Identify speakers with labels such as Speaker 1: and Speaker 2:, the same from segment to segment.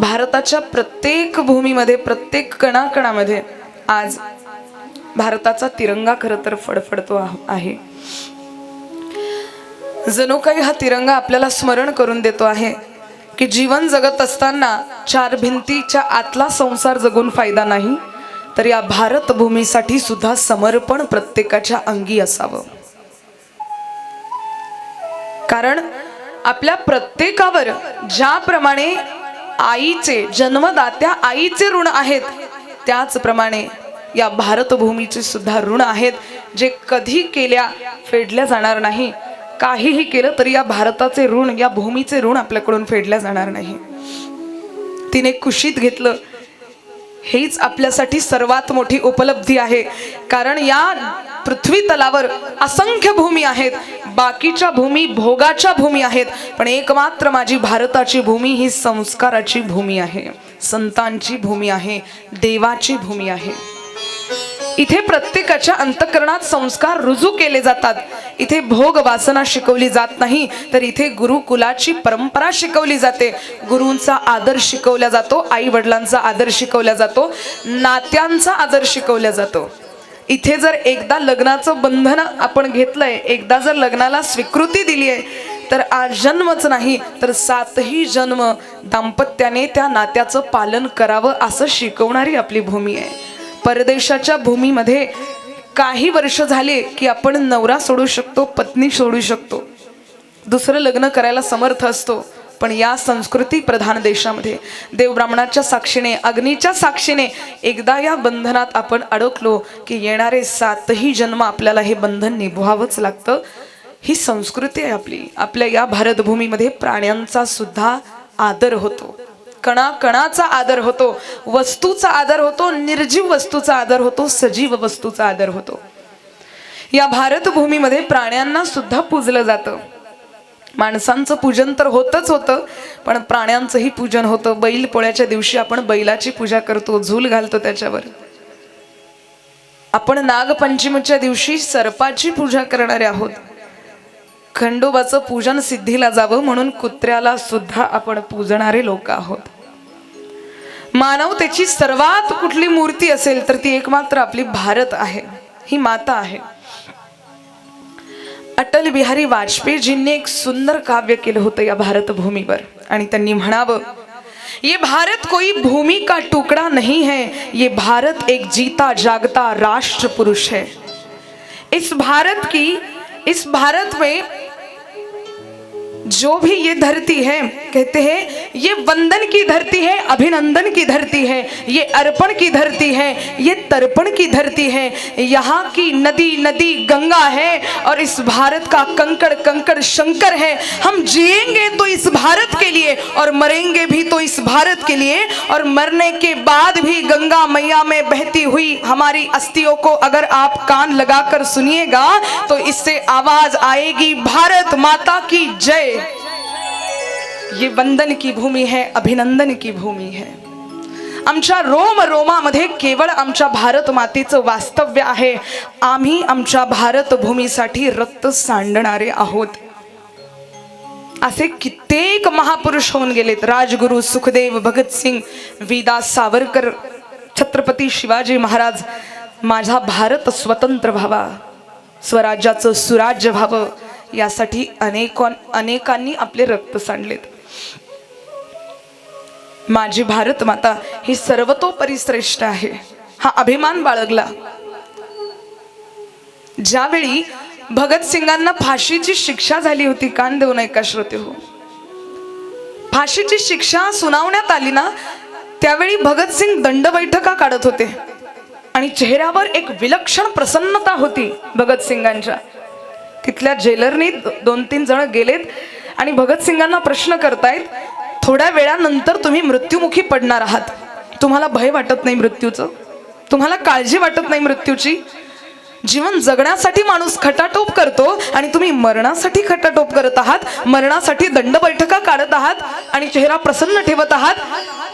Speaker 1: भारताच्या प्रत्येक भूमीमध्ये, प्रत्येक कणाकणामध्ये आज भारताचा तिरंगा खरं तर फडफडतो आहे. जणू काही हा तिरंगा आपल्याला स्मरण करून देतो आहे की जीवन जगत असताना चार भिंतीच्या आतला संसार जगून फायदा नाही, तर या भारत भूमीसाठी सुद्धा समर्पण प्रत्येकाच्या अंगी असावं. कारण आपल्या प्रत्येकावर ज्याप्रमाणे आईचे, जन्मदात्या आईचे ऋण आहेत, त्याचप्रमाणे या भारत भूमीचे सुद्धा ऋण आहेत, जे कधी केल्या फेडल्या जाणार नाही. काहीही केलं तरी या भारताचे ऋण, या भूमीचे ऋण आपल्याकडून फेडल्या जाणार नाही. तिने कुशीत घेतलं हेच आपल्यासाठी सर्वात मोठी उपलब्धी आहे. कारण या पृथ्वी तलावर असंख्य भूमी आहेत, बाकीच्या भूमी भोगाच्या भूमी आहेत, पण एकमात्र माझी भारताची भूमी ही संस्काराची भूमी आहे, संतांची भूमी आहे, देवाची भूमी आहे. इथे प्रत्येकाच्या अंतःकरणात संस्कार रुजू केले जातात. इथे भोग वासना शिकवली जात नाही, तर इथे गुरुकुलाची परंपरा शिकवली जाते. गुरूंचा आदर शिकवला जातो, आई वडिलांचा आदर शिकवला जातो, नात्यांचा आदर शिकवला जातो. इथे जर एकदा लग्नाचं बंधन आपण घेतलंय, एकदा जर लग्नाला स्वीकृती दिली आहे, तर आज जन्मच नाही तर 7ही जन्म दाम्पत्याने त्या नात्याचं पालन करावं असं शिकवणारी आपली भूमी आहे. परदेशाच्या भूमीमध्ये काही वर्ष झाले की आपण नवरा सोडू शकतो, पत्नी सोडू शकतो, दुसरं लग्न करायला समर्थ असतो. पण या संस्कृती प्रधान देशामध्ये देव ब्राह्मणाच्या साक्षीने, अग्नीच्या साक्षीने एकदा या बंधनात आपण अडकलो की येणारे 7ही जन्म आपल्याला हे बंधन निभवावंच लागतं. ही संस्कृती आहे आपली. आपल्या या भारत भूमीमध्ये प्राण्यांचा सुद्धा आदर होतो, कणाकणाचा आदर होतो, वस्तूचा आदर होतो, निर्जीव वस्तूचा आदर होतो, सजीव वस्तूचा आदर होतो. या भारत भूमीमध्ये प्राण्यांना सुद्धा पूजलं जातं. माणसांचं पूजन तर होतच होतं, पण प्राण्यांचंही पूजन होतं. बैल पोळ्याच्या दिवशी आपण बैलाची पूजा करतो, झूल घालतो त्याच्यावर. आपण नागपंचमीच्या दिवशी सर्पाची पूजा करणारे आहोत. खंडोबाचं पूजन सिद्धीला जावं म्हणून कुत्र्याला सुद्धा आपण पूजणारे लोक आहोत. मानवतेची सर्वात कुठली मूर्ती असेल तर ती एकमात्र आपली भारत आहे, ही माता आहे. अटल बिहारी वाजपेयीजींनी एक सुंदर काव्य केलं होतं या भारत भूमीवर, आणि त्यांनी म्हणावं, ये भारत कोई भूमि का टुकड़ा नहीं है, ये भारत एक जीता जागता राष्ट्र पुरुष है. इस भारत में जो भी ये धरती है, कहते हैं ये वंदन की धरती है, अभिनंदन की धरती है, ये अर्पण की धरती है, ये तर्पण की धरती है. यहाँ की नदी नदी गंगा है और इस भारत का कंकड़ कंकड़ शंकर है. हम जिएंगे तो इस भारत के लिए और मरेंगे भी तो इस भारत के लिए, और मरने के बाद भी गंगा मैया में बहती हुई हमारी अस्थियों को अगर आप कान लगाकर सुनिएगा तो इससे आवाज आएगी, भारत माता की जय. ये वंदन की भूमी है, अभिनंदन की भूमी है. आमच्या रोम रोमामध्ये केवळ आमच्या भारत मातेचं वास्तव्य आहे. आम्ही आमच्या भारत भूमीसाठी रक्त सांडणारे आहोत. असे कित्येक महापुरुष होऊन गेलेत. राजगुरु सुखदेव, भगतसिंग, विदास सावरकर, छत्रपती शिवाजी महाराज. माझा भारत स्वतंत्र व्हावा, स्वराज्याचं सुराज्य व्हावं, यासाठी अनेकांनी आपले रक्त सांडलेत. माझी भारत माता ही सर्वतोपरी श्रेष्ठ आहे, हा अभिमान बाळगला. ज्यावेळी भगतसिंगांना फाशीची शिक्षा झाली होती, कान देऊ नये का श्रोते हो, फाशीची शिक्षा सुनावण्यात आली ना, त्यावेळी भगतसिंग दंडबैठका काढत होते आणि चेहऱ्यावर एक विलक्षण प्रसन्नता होती भगतसिंगांच्या. तिथल्या जेलरनी 2-3 जण गेलेत आणि भगतसिंगांना प्रश्न करतायत, थोड्या वेळानंतर तुम्ही मृत्युमुखी पडणार आहात, तुम्हाला भय वाटत नाही मृत्यूचं, तुम्हाला काळजी वाटत नाही मृत्यूची. जीवन जगण्यासाठी माणूस खटाटोप करतो आणि तुम्ही मरणासाठी खटाटोप करत आहात, मरणासाठी दंडबैठका काढत आहात आणि चेहरा प्रसन्न ठेवत आहात.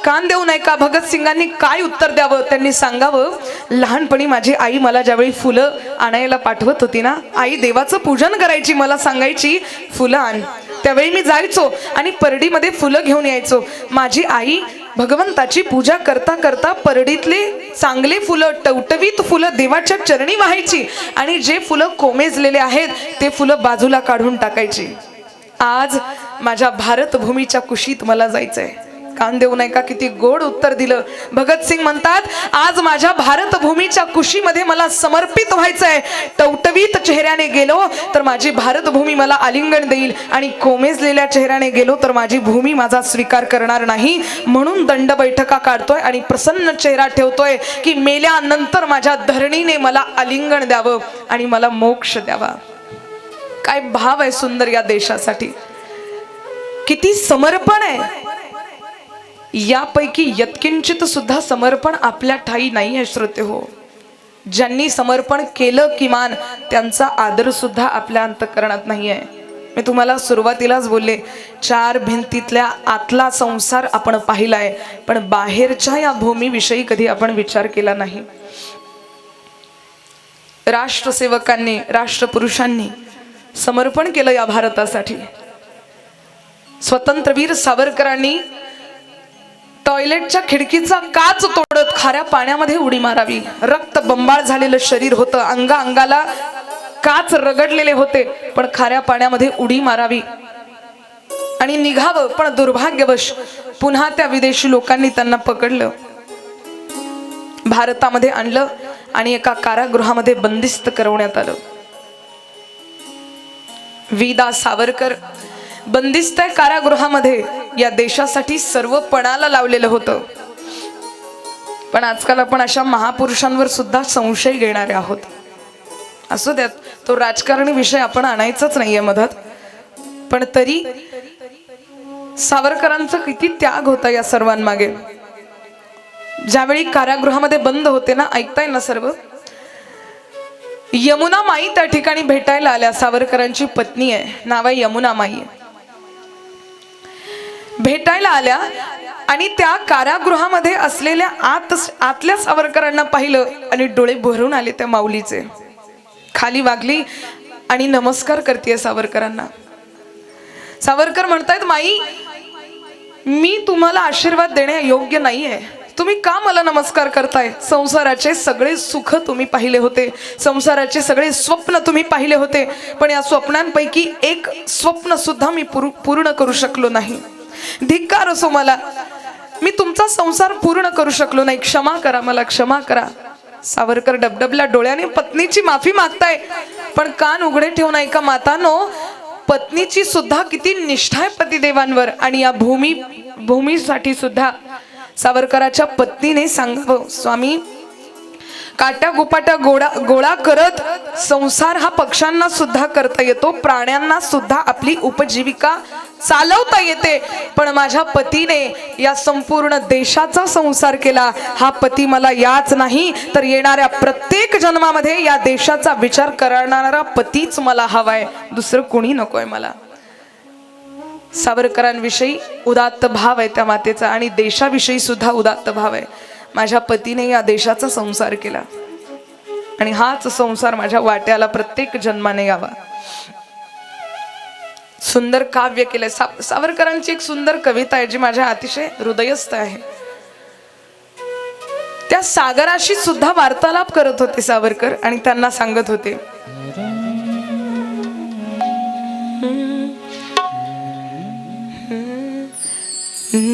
Speaker 1: कान देऊ नये का? भगतसिंगांनी काय उत्तर द्यावं? त्यांनी सांगावं, लहानपणी माझी आई मला ज्यावेळी फुलं आणायला पाठवत होती ना, आई देवाचं पूजन करायची, मला सांगायची फुलं आण. त्यावेळी मी जायचो आणि परडीमध्ये फुलं घेऊन यायचो. माझी आई भगवंताची पूजा करता करता परडीतले चांगले फुलं, टवटवीत फुलं देवाच्या चरणी वाहायची आणि जे फुलं कोमेजलेले आहेत ते फुलं बाजूला काढून टाकायची. आज माझ्या भारत भूमीच्या कुशीत मला जायचंय. कान देऊ नये का, किती गोड उत्तर दिलं. भगतसिंग म्हणतात, आज माझ्या भारत भूमीच्या कुशीमध्ये मला समर्पित व्हायचंय. टवटवीत चेहऱ्याने गेलो तर माझी भारत भूमी मला आलिंगन देईल आणि कोमेजलेल्या चेहऱ्याने गेलो तर माझी भूमी माझा स्वीकार करणार नाही. म्हणून दंड बैठका काढतोय आणि प्रसन्न चेहरा ठेवतोय की मेल्यानंतर माझ्या धरणीने मला आलिंगन द्यावं आणि मला मोक्ष द्यावा. काय भाव आहे सुंदर या देशासाठी, किती समर्पण आहे. यापैकी यत्किंचित सुद्धा समर्पण आपल्या ठाई नाही आहे श्रोते हो. ज्यांनी समर्पण केलं किमान त्यांचा आदर सुद्धा आपल्या अंतःकरणात नाही आहे. मी तुम्हाला सुरुवातीलाच बोलले, 4 भिंतीतल्या आतला संसार आपण पाहिलाय, पण बाहेरच्या या भूमीविषयी कधी आपण विचार केला नाही. राष्ट्रसेवकांनी, राष्ट्रपुरुषांनी समर्पण केलं या भारतासाठी. स्वतंत्रवीर सावरकरांनी टॉयलेटच्या खिडकीचा काच तोडत खाऱ्या पाण्यामध्ये उडी मारावी. रक्त बंबाळ झालेलं शरीर होतं, अंगाला काच रगडलेले होते, पण खाऱ्या पाण्यामध्ये उडी मारावी आणि निघावं. पण दुर्भाग्यवश पुन्हा त्या विदेशी लोकांनी त्यांना पकडलं, भारतामध्ये आणलं आणि एका कारागृहामध्ये बंदिस्त करवण्यात आलं. विदा सावरकर बंदिस्त कारागृहामध्ये या देशासाठी सर्व पणाला लावलेलं होतं. पण आजकाल आपण अशा महापुरुषांवर सुद्धा संशय घेणारे आहोत. असू द्यात, तो राजकारणी विषय आपण आणायचाच नाहीये मधात. पण तरी सावरकरांचा किती त्याग होता या सर्वांमागे. ज्यावेळी कारागृहामध्ये बंद होते ना, ऐकताय ना सर्व, यमुना माई त्या ठिकाणी भेटायला आल्या. सावरकरांची पत्नी आहे, नाव आहे यमुना माई. भेटायला आल्या आणि त्या कारागृहामध्ये असलेल्या आतल्या सावरकरांना पाहिलं आणि डोळे भरून आले त्या माऊलीचे. खाली वागली आणि नमस्कार करते सावरकरांना. सावरकर म्हणतायत, माई मी तुम्हाला आशीर्वाद देण्या योग्य नाहीये, तुम्ही का मला नमस्कार करताय? संसाराचे सगळे सुख तुम्ही पाहिले होते, संसाराचे सगळे स्वप्न तुम्ही पाहिले होते, पण या स्वप्नांपैकी एक स्वप्न सुद्धा मी पूर्ण करू शकलो नाही. धिक्कार असो मला, मी तुमचा संसार पूर्ण करू शकलो नाही, क्षमा करा, मला क्षमा करा. सावरकर डबडबल्या डोळ्याने पत्नीची माफी मागताय, पण कान उघडे ठेवून ऐका मातांनो, पत्नीची सुद्धा किती निष्ठा आहे पतिदेवांवर. आणि या भूमीसाठी सुद्धा सावरकराच्या पत्नीने सांगावं, स्वामी काट्या गुपाट्या गोळा करत संसार हा पक्ष्यांना सुद्धा करता येतो, प्राण्यांना सुद्धा आपली उपजीविका चालवता येते, पण माझ्या पतीने या संपूर्ण देशाचा संसार केला. हा पती मला याच नाही तर येणाऱ्या प्रत्येक जन्मामध्ये या देशाचा विचार करणारा पतीच मला हवाय, दुसरं कोणी नकोय मला. सावरकरांविषयी उदात्त भाव आहे त्या मातेचा आणि देशाविषयी सुद्धा उदात्त भाव आहे. माझ्या पतीने या देशाचा संसार केला आणि हाच संसार माझ्या वाट्याला प्रत्येक जन्माने यावा. सुंदर काव्य केलंय. सावरकरांची एक सुंदर कविता आहे जी माझ्या अतिशय हृदयस्थ आहे. त्या सागराशी सुद्धा वार्तालाप करत होते सावरकर आणि त्यांना सांगत होते,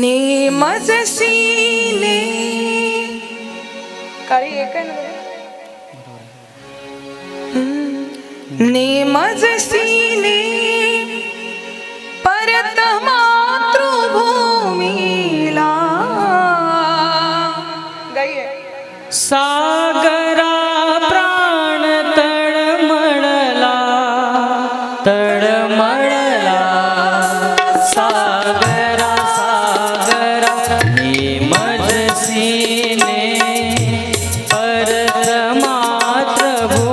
Speaker 1: नेमजसीने काळी एक आहे ना, नेमजसीने परत मातृभूमीला गाइए.
Speaker 2: सागरा प्राण तळमळला तळमळला, सागरा सागरा नेमजसीने परत मातृभूमीला.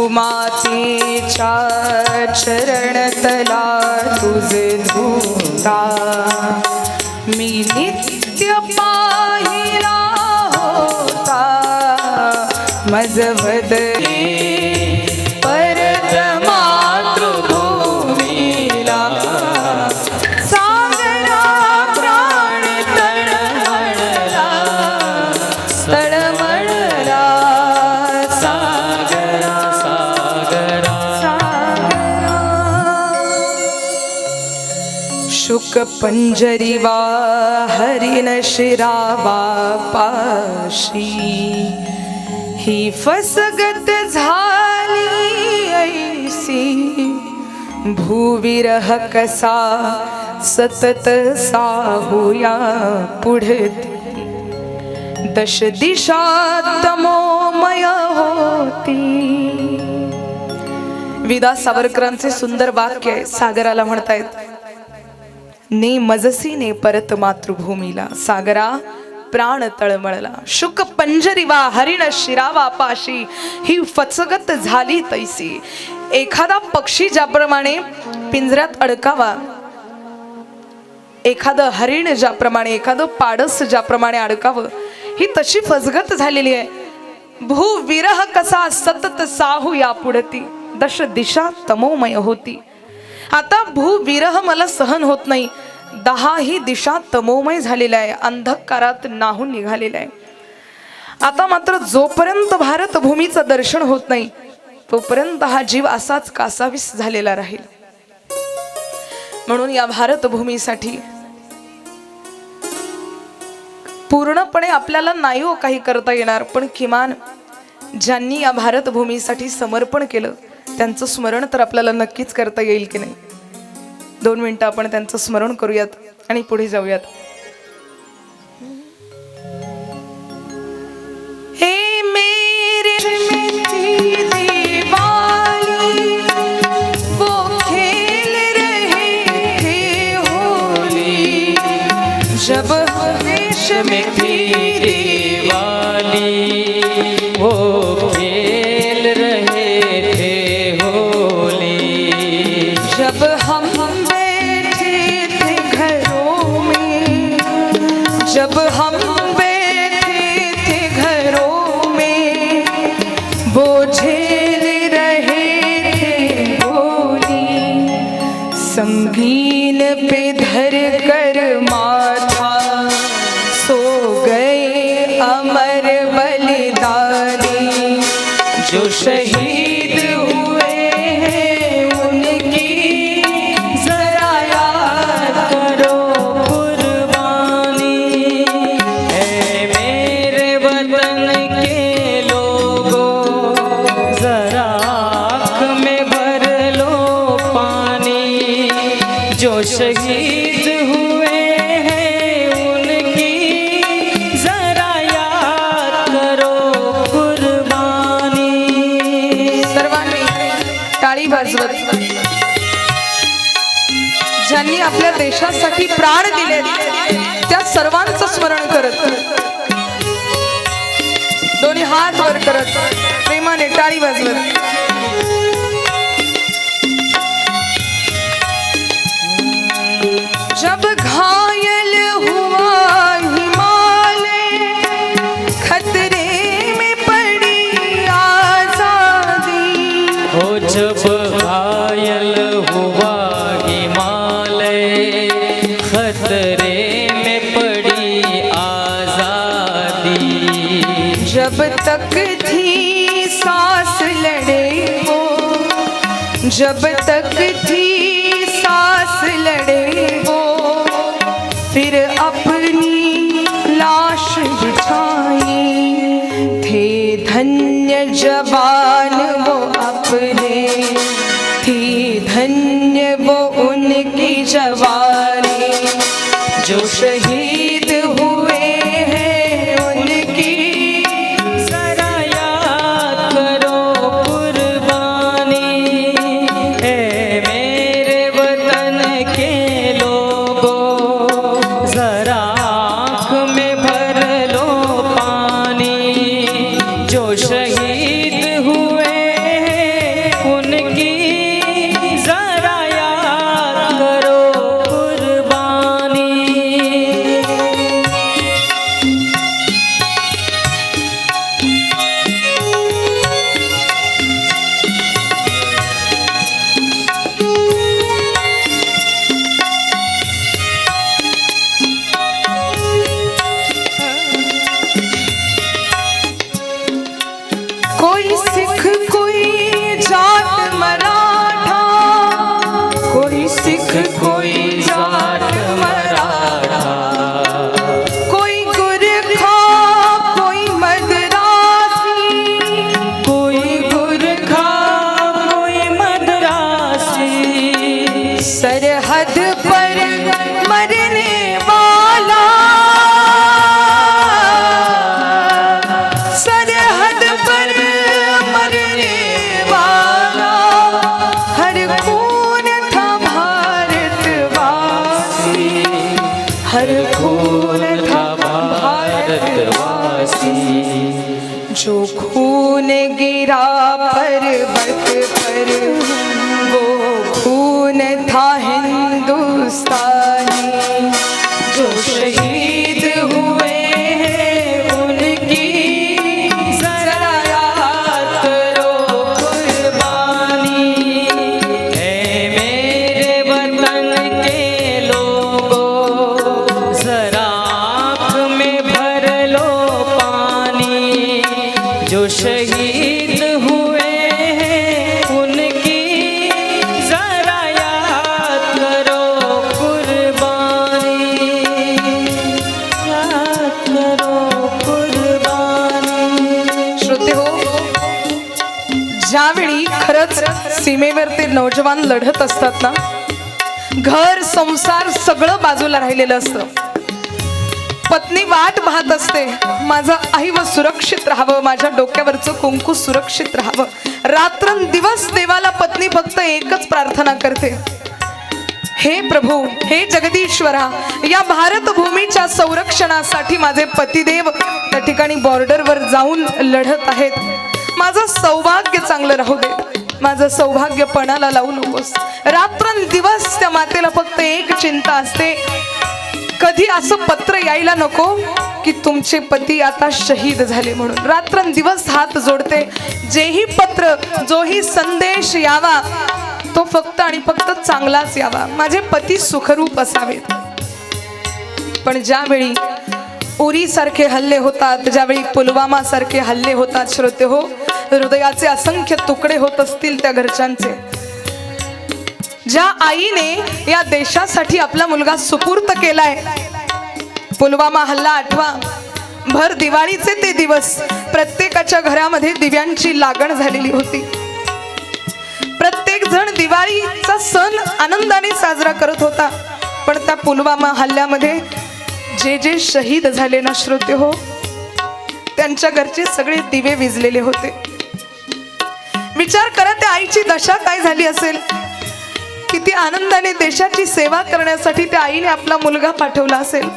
Speaker 1: भूमातेच्या चरणतला तुझे धुता मी नित्य पाहिला होता मज बदले परत मातृभूमीला सागरा प्राण तळमळला तळमळला
Speaker 2: सागरा सागरा
Speaker 1: शुक पंजरीवा हरिण शिरावा पाशी ही फसगत झाली ऐसी भूविरह कसा सतत साहुया पुढती दश दिशा तमोमय होती. विदा सावरकरांचे सुंदर वाक्य आहे. सागराला म्हणतायत ने मजसी ने परत मातृभूमीला सागरा प्राण तळमळला शुक पंजरीवा हरिण शिरावा पाशी ही फचगत झाली तैसी. एखादा पक्षी ज्याप्रमाणे पिंजऱ्यात अडकावा एखादं हरिण ज्याप्रमाणे एखादं पाडस ज्याप्रमाणे अडकावं ही तशी फसगत झालेली आहे. भूविरह कसा सतत साहू या पुढती दश दिशा तमोमय होती. आता भूविरह मला सहन होत नाही. 10 दिशा तमोमय झालेल्या आहे अंधकारात नाहून निघालेल्या आहे. आता मात्र जोपर्यंत भारत भूमीचं दर्शन होत नाही तोपर्यंत हा जीव असाच कासावीस झालेला राहील. म्हणून या भारत भूमीसाठी पूर्णपणे आपल्याला नाही हो काही करता येणार पण किमान ज्यांनी या भारत भूमीसाठी समर्पण केलं त्यांचं स्मरण तर आपल्याला नक्कीच करता येईल की नाही. 2 मिनिटं आपण त्यांचं स्मरण करूयात आणि पुढे जाऊयात. हे मेरे मिठी दीवाली वो खेल रहे थे होली जब हमेश
Speaker 2: मिठी दीवाली वो खेल रहे थे होली
Speaker 1: जब हम बैठे थे घरों में जब हम बैठे थे घरों में वो झेल रहे थे होली संगीन पे धर कर माथा सो गए अमर बलिदानी जो शहीद हुए हैं उनकी
Speaker 2: जरा याद करो कुर्बानी है मेरे वतन के लोगों जरा आँख में भर लो पानी जो शहीद हुए हैं उनकी जरा याद करो कुर्बानी.
Speaker 1: सर्वांनी टाळी वाजवत ज्यांनी आपल्या देशासाठी प्राण दिले त्या सर्वांचं स्मरण करत दोन्ही हात वर करत प्रेमाने टाळी वाजवत जब घायल हुआ हिमालय खतरे में पड़ी आजादी
Speaker 2: हो जब घायल हुआ हिमालय खतरे में पड़ी आजादी
Speaker 1: जब तक थी सांस लड़े वो जब तक थी सांस लड़े वो फिर अपनी लाश बिछाई थे धन्य जवान वो अपने थी धन्य वो उनकी जवानी जो शहीद हुए हैं उनकी
Speaker 2: जरा याद करो कुर्बानी है मेरे वतन के लोगों जरा आँख में भर लो पानी जो शहीद हुए हैं
Speaker 1: सिख कोई जाट मराठा,
Speaker 2: कोई सिख कोई जाट मराठा,
Speaker 1: कोई गुरखा कोई मद्रासी,
Speaker 2: कोई गुरखा कोई मद्रासी,
Speaker 1: सरहद पर मरने वाला, सरहद पर मरने वाला, हर खून था भारतवासी, हर खून था
Speaker 2: भारतवासी।
Speaker 1: जो खून गिरा पर्वत पर वो खून था हिंदुस्तानी, जो शहीद हुए हैं उनकी
Speaker 2: जरा याद करो कुर्बानी, है मेरे वतन के लोगों, जरा आँख में भर लो पानी, जो शहीद हुए हैं उनकी जरा याद करो कुर्बानी, याद करो कुर्बानी।
Speaker 1: श्रोते हो, ज्यावेळी खरंच सीमेवर ते नौजवान लढत असतात ना, घर संसार सगळं बाजूला राहिलेलं असतं, पत्नी वाट पाहत असते, माझा आईव सुरक्षित राहावं, माझ्या डोक्यावरचं कुंकू सुरक्षित राहावं, रात्रंदिवस देवाला पत्नी फक्त एकच प्रार्थना करते, हे प्रभू, हे जगदीश्वरा, या भारत भूमीच्या संरक्षणासाठी माझे पतिदेव त्या ठिकाणी बॉर्डरवर जाऊन लढत आहेत, माझं सौभाग्य चांगलं राहू दे, माझं सौभाग्य पणाला लावू नकोस. रात्रंदिवस त्या मातेला फक्त एक चिंता असते, कधी असं पत्र यायला नको की तुमचे पती आता शहीद झाले म्हणून. रात्रंदिवस हात जोडते, जेही पत्र जोही संदेश यावा तो फक्त आणि फक्त चांगलाच यावा, माझे पती सुखरूप असावेत. पण ज्यावेळी उरी सारखे हल्ले होतात, ज्यावेळी पुलवामा सारखे हल्ले होतात, श्रोते हो, हृदयाचे असंख्य तुकडे होत असतील त्या घरच्यांचे. ज्या आईने या देशासाठी आपला मुलगा सुपूर्त केलाय, पुलवामा हल्ला आठवा, भर दिवाळीचे ते दिवस प्रत्येकाच्या घरामध्ये दिव्यांची लागण झालेली होती. प्रत्येक जण दिवाळीचा सण आनंदाने साजरा करत होता, पण त्या पुलवामा हल्ल्यामध्ये जे जे शहीद झाले ना श्रोते हो, त्यांच्या घरचे सगळे दिवे विझलेले होते. विचार करा त्या आईची दशा काय झाली असेल, किती आनंदाने देशाची सेवा करण्यासाठी त्या आईने आपला मुलगा पाठवला असेल.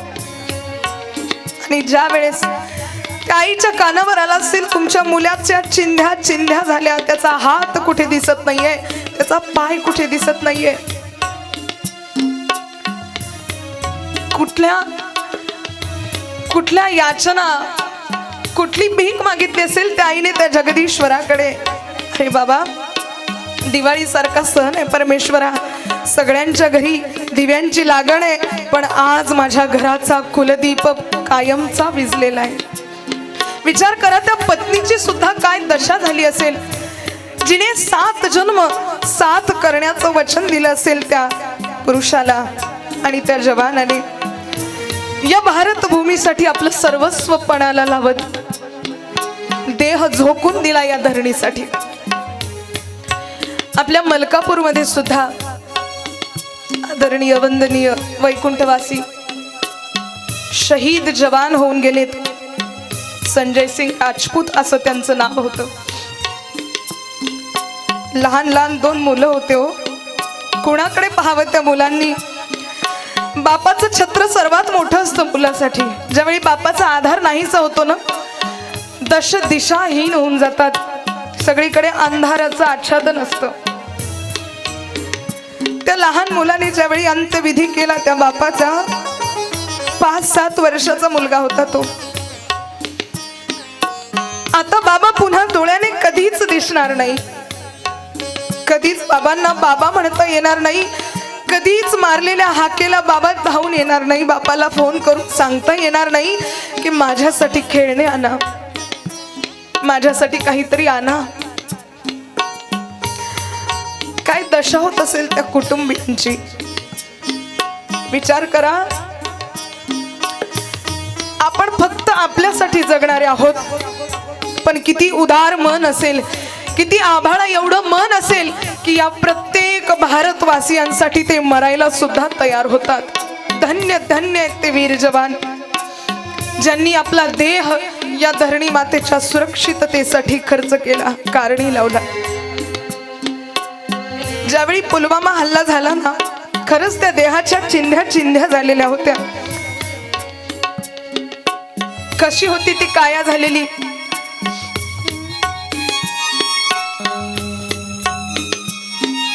Speaker 1: आणि ज्या वेळेस त्या आईच्या कानावर आला असेल, तुमच्या मुलाच्या चिंध्या चिंध्या झाल्या, त्याचा हात कुठे दिसत नाहीये, त्याचा पाय कुठे दिसत नाहीये, कुठल्या याचना, कुठली भीक मागितली असेल त्या आईने त्या जगदीश्वराकडे. अरे बाबा, दिवाळी सारखा सण आहे परमेश्वरा, सगळ्यांच्या घरी दिव्यांची लागण आहे, पण आज माझ्या घराचा कुलदीप कायमचा विझलेला आहे. विचार करा त्या पत्नीची सुद्धा काय दशा झाली असेल, जिने 7 जन्म साथ करण्याचं वचन दिलं असेल त्या पुरुषाला आणि त्या जवानाने. या भारत भूमीसाठी आपलं सर्वस्व पणाला लावत देह झोकून दिला या धरणीसाठी. आपल्या मलकापूरमध्ये सुद्धा आदरणीय वंदनीय वैकुंठवासी शहीद जवान होऊन गेलेत. संजय सिंग राजपूत असं त्यांचं नाव होतं. लहान लहान 2 मुलं होते हो. कोणाकडे पाहावं त्या मुलांनी. बापाचं छत्र सर्वात मोठं असतं मुलासाठी. ज्यावेळी बापाचा आधार नाहीसा होतो ना, दश दिशाहीन होऊन जातात, सगळीकडे अंधाराचं आच्छादन असतं. त्या लहान मुलाने ज्यावेळी अंत्यविधी केला त्या बापाचा, 5-7 वर्षाचा मुलगा होता तो. आता बाबा पुन्हा डोळ्याने कधीच दिसणार नाही, कधीच बाबांना बाबा म्हणता येणार नाही, कधीच मारलेल्या हाकेला बाबा धावून येणार नाही, बापाला फोन करून सांगता येणार नाही की माझ्यासाठी खेळणे आणा, माझ्यासाठी काहीतरी आणा. दशा होत असेल त्या कुटुंबियांची विचार करा. आपण फक्त आपल्यासाठी जगणारे आहोत, पण किती उदार मन असेल, किती आभाळा एवढं मन असेल की या प्रत्येक भारतवासियांसाठी ते मरायला सुद्धा तयार होतात. धन्य धन्य आहेत ते वीर जवान ज्यांनी आपला देह या धरणी मातेच्या सुरक्षिततेसाठी खर्च केला, कारणी लावला. ज्यावेळी पुलवामा हल्ला झाला ना, खरंच त्या देहाच्या चिंध्या झालेल्या होत्या. कशी होती ती काया झालेली.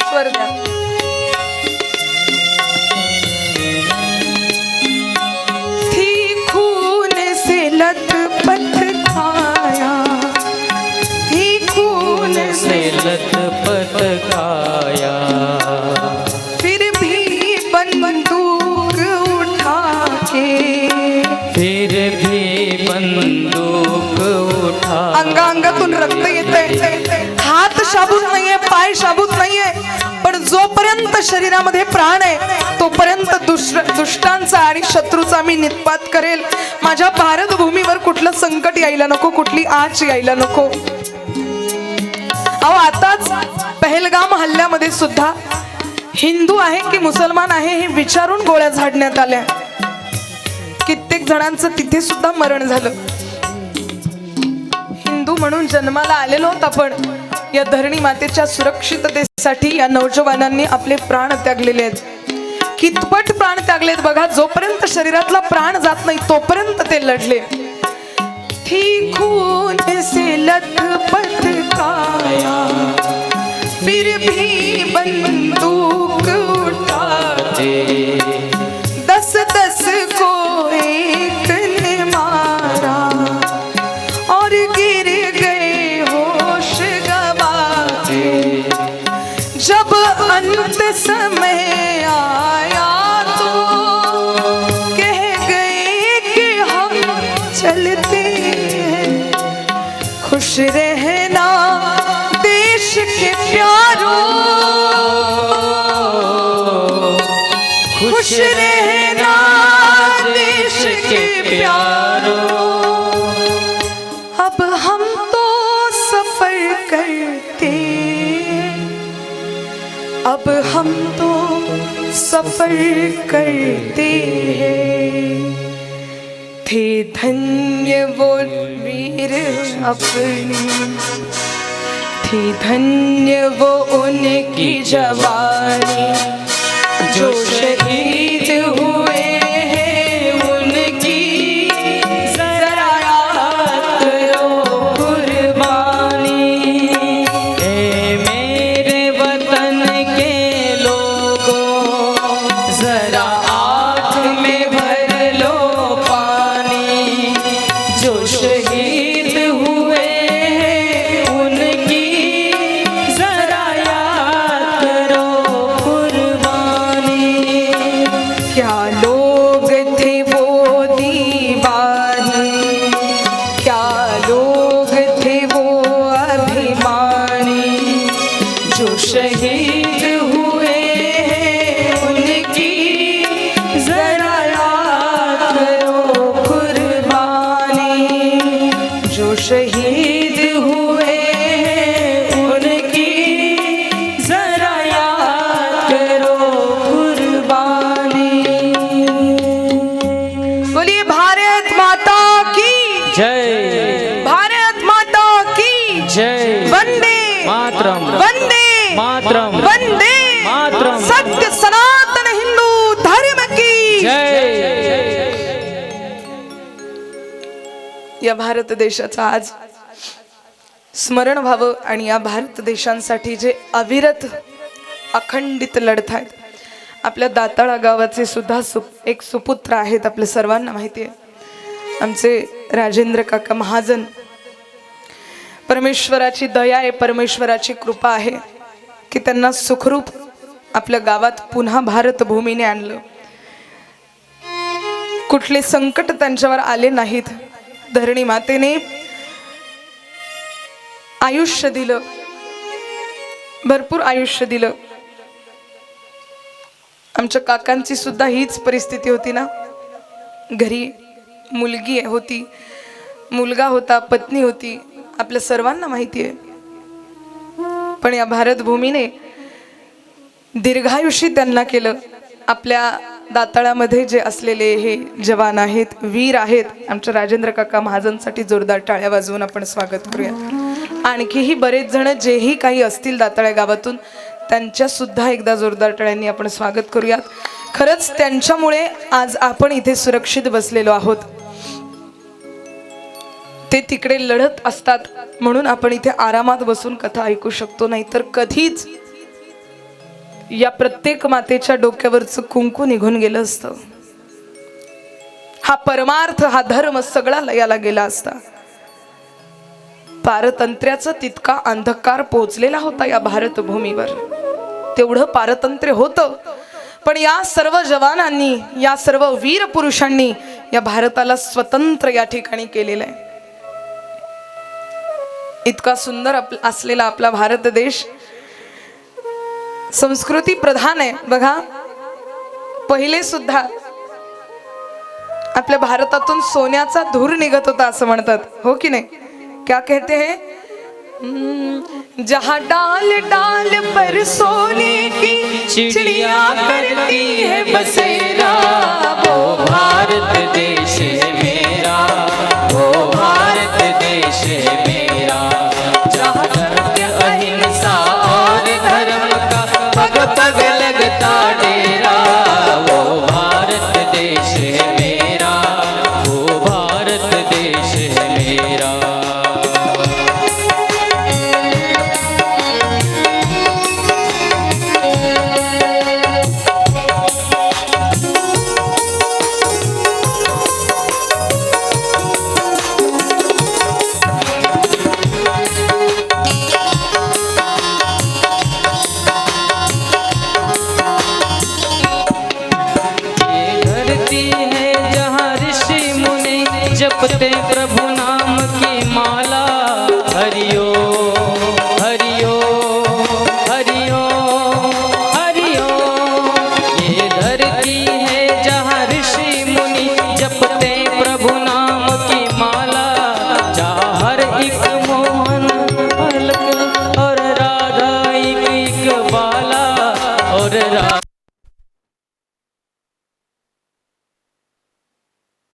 Speaker 1: स्वर द्या. थी खून से लथपथ काया, थी खून से
Speaker 2: लथपथ काया,
Speaker 1: फिर भी बंदूक उठा के,
Speaker 2: फिर भी बंदूक उठा.
Speaker 1: अंगांगातून रक्त येतंय, हात शाबूत नाहीये, पाय शाबूत नाहीये, पण जोपर्यंत शरीरामध्ये प्राण आहे तोपर्यंत दुष्टांचा आणि शत्रूचा मी निपात करेल. माझ्या भारत भूमीवर कुठलं संकट यायला नको, कुठली आच यायला नको. अहो आताच पहलगाम हल्ल्यामध्ये सुद्धा हिंदू आहे की मुसलमान आहे हे विचारून गोळ्या झाडण्यात आल्या. कित्येक जणांचं तिथे सुद्धा मरण झालं. हिंदू म्हणून जन्माला आलेलो होत आपण. या धरणी मातेच्या सुरक्षिततेसाठी या नौजवानांनी आपले प्राण त्यागलेले आहेत. कितपट प्राण त्यागलेत बघा. जोपर्यंत शरीरातला प्राण जात नाही तोपर्यंत ते लढले. थी खून से लथपथ काया, फिर भी बंदूक उठाते, 10-10 को एक ने मारा और गिर गए होश गवाते. जब अंत समय आया तो कह गए कि हम चलते हैं. खुश रहना देश के प्यारों, खुश रहना देश के प्यारों. अब हम तो सफर करते, अब हम तो सफर करते हैं. थे धन्य वो वीर अपने, थी धन्य वो उनकी जवानी, जो शहीद हुए हैं उनकी जरा याद करो कुर्बानी.
Speaker 2: ए मेरे वतन के लोगों,
Speaker 1: जरा आँख में भर लो पानी,
Speaker 2: जो शहीद हुए हैं उनकी जरा याद करो कुर्बानी.
Speaker 1: क्या लोग थे वो दीवानी, क्या लोग थे वो अभिमानी, जो शहीद हुए हैं उनकी जरा याद करो कुर्बानी, जो शहीद हुए हैं उनकी जरा याद करो कुर्बानी. बोलिए भारत माता की
Speaker 2: जय,
Speaker 1: भारत माता की
Speaker 2: जय.
Speaker 1: वंदे
Speaker 2: मातरम,
Speaker 1: वंदे
Speaker 2: मातरम,
Speaker 1: वंदे
Speaker 2: मातरम.
Speaker 1: सत्य सनातन हिंदू धर्म की
Speaker 2: जय.
Speaker 1: या भारत देशाचा आज स्मरण व्हावं आणि या भारत देशांसाठी जे अविरत अखंडित लढतायत. आपल्या दाताळा गावाचे सुद्धा एक सुपुत्र आहेत, आपल्या सर्वांना माहिती आहे, आमचे राजेंद्र काका महाजन. परमेश्वराची दया आहे, परमेश्वराची कृपा आहे की त्यांना सुखरूप आपल्या गावात पुन्हा भारत भूमीने आणलं. कुठले संकट त्यांच्यावर आले नाहीत. धरणी मातेने आयुष्य दिलं, भरपूर आयुष्य दिलं. आमच्या काकांची सुद्धा हीच परिस्थिती होती ना. घरी मुलगी होती, मुलगा होता, पत्नी होती, आपल्या सर्वांना माहिती आहे. पण या भारत भूमीने दीर्घायुषी त्यांना केलं. आपल्या दाताळामध्ये जे असलेले हे जवान आहेत, वीर आहेत, आमच्या राजेंद्र काका महाजनसाठी जोरदार टाळ्या वाजवून आपण स्वागत करूया. आणखीही बरेच जण जेही काही असतील दाताळ्या गावातून त्यांच्या सुद्धा एकदा जोरदार टाळ्यांनी आपण स्वागत करूयात. खरंच त्यांच्यामुळे आज आपण इथे सुरक्षित बसलेलो आहोत. ते तिकडे लढत असतात म्हणून आपण इथे आरामात बसून कथा ऐकू शकतो, नाहीतर कधीच या प्रत्येक मातेच्या डोक्यावरचं कुंकू निघून गेलं असतं. हा परमार्थ, हा धर्म सगळा लयाला गेला असता. पारतंत्र्याचा तितका अंधकार पोहोचलेला होता या भारत भूमीवर. तेवढं पारतंत्र्य होतं, पण या सर्व जवानांनी, या सर्व वीर पुरुषांनी या भारताला स्वतंत्र या ठिकाणी केलेलं आहे. इतका सुंदर असलेला आपला भारत देश संस्कृती प्रधान आहे. बघा, पहिले सुद्धा आपल्या भारतातून सोन्याचा धूर निघत होता असं म्हणतात, हो की नाही? क्या कहते हैं? जहाँ डाल डाल पर सोने की चिड़िया करती है बसेरा,
Speaker 2: वो भारत देश